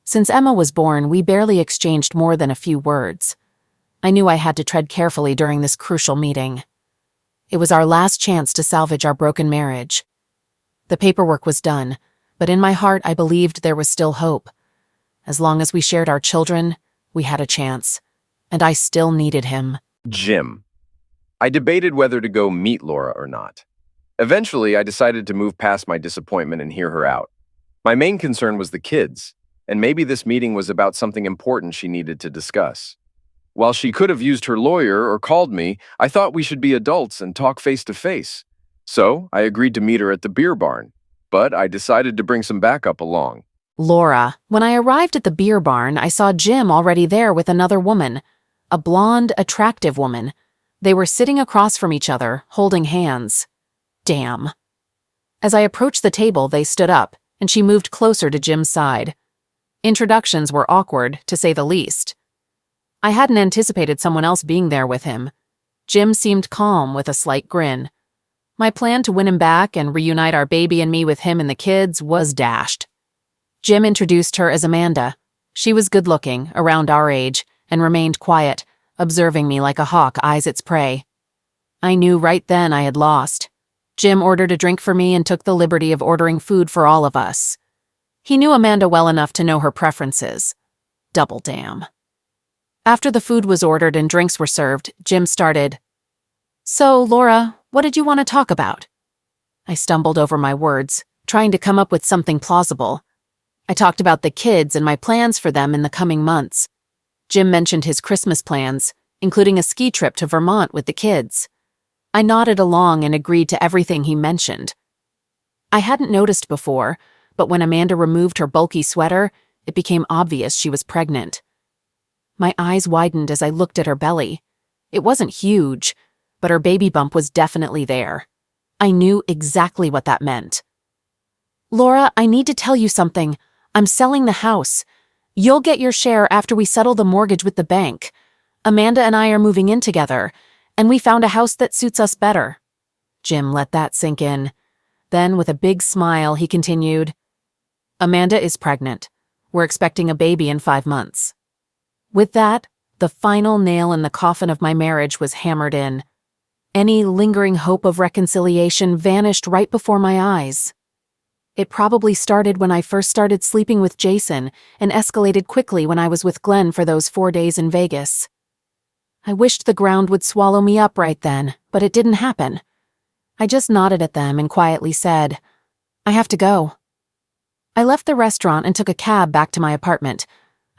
Since Emma was born, we barely exchanged more than a few words. I knew I had to tread carefully during this crucial meeting. It was our last chance to salvage our broken marriage. The paperwork was done, but in my heart I believed there was still hope. As long as we shared our children, we had a chance. And I still needed him. Jim. I debated whether to go meet Laura or not. Eventually, I decided to move past my disappointment and hear her out. My main concern was the kids, and maybe this meeting was about something important she needed to discuss. While she could have used her lawyer or called me, I thought we should be adults and talk face to face. So, I agreed to meet her at the beer barn, but I decided to bring some backup along. Laura, when I arrived at the beer barn, I saw Jim already there with another woman, a blonde, attractive woman. They were sitting across from each other, holding hands. Damn. As I approached the table, they stood up, and she moved closer to Jim's side. Introductions were awkward, to say the least. I hadn't anticipated someone else being there with him. Jim seemed calm with a slight grin. My plan to win him back and reunite our baby and me with him and the kids was dashed. Jim introduced her as Amanda. She was good-looking, around our age, and remained quiet, observing me like a hawk eyes its prey. I knew right then I had lost. Jim ordered a drink for me and took the liberty of ordering food for all of us. He knew Amanda well enough to know her preferences. Double damn. After the food was ordered and drinks were served, Jim started, "So, Laura, what did you want to talk about?" I stumbled over my words, trying to come up with something plausible. I talked about the kids and my plans for them in the coming months. Jim mentioned his Christmas plans, including a ski trip to Vermont with the kids. I nodded along and agreed to everything he mentioned. I hadn't noticed before, but when Amanda removed her bulky sweater, it became obvious she was pregnant. My eyes widened as I looked at her belly. It wasn't huge, but her baby bump was definitely there. I knew exactly what that meant. "Laura, I need to tell you something. I'm selling the house. You'll get your share after we settle the mortgage with the bank. Amanda and I are moving in together, and we found a house that suits us better." Jim let that sink in. Then, with a big smile, he continued, "Amanda is pregnant. We're expecting a baby in 5 months." With that, the final nail in the coffin of my marriage was hammered in. Any lingering hope of reconciliation vanished right before my eyes. It probably started when I first started sleeping with Jason and escalated quickly when I was with Glenn for those 4 days in Vegas. I wished the ground would swallow me up right then, but it didn't happen. I just nodded at them and quietly said, "I have to go." I left the restaurant and took a cab back to my apartment.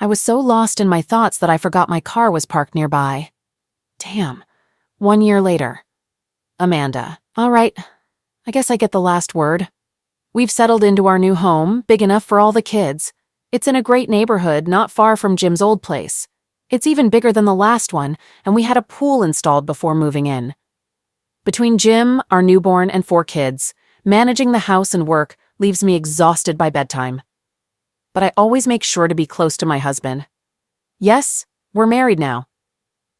I was so lost in my thoughts that I forgot my car was parked nearby. Damn. 1 year later. Amanda. All right. I guess I get the last word. We've settled into our new home, big enough for all the kids. It's in a great neighborhood, not far from Jim's old place. It's even bigger than the last one, and we had a pool installed before moving in. Between Jim, our newborn, and 4 kids, managing the house and work leaves me exhausted by bedtime. But I always make sure to be close to my husband. Yes, we're married now.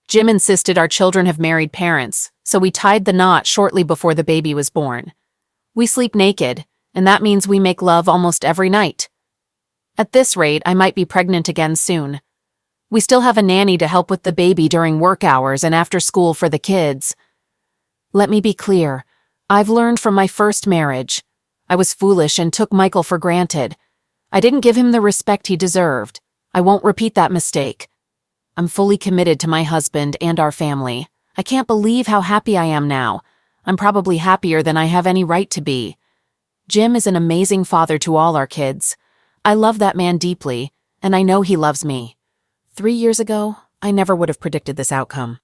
Jim insisted our children have married parents, so we tied the knot shortly before the baby was born. We sleep naked, and that means we make love almost every night. At this rate, I might be pregnant again soon. We still have a nanny to help with the baby during work hours and after school for the kids. Let me be clear, I've learned from my first marriage. I was foolish and took Michael for granted. I didn't give him the respect he deserved. I won't repeat that mistake. I'm fully committed to my husband and our family. I can't believe how happy I am now. I'm probably happier than I have any right to be. Jim is an amazing father to all our kids. I love that man deeply, and I know he loves me. 3 years ago, I never would have predicted this outcome.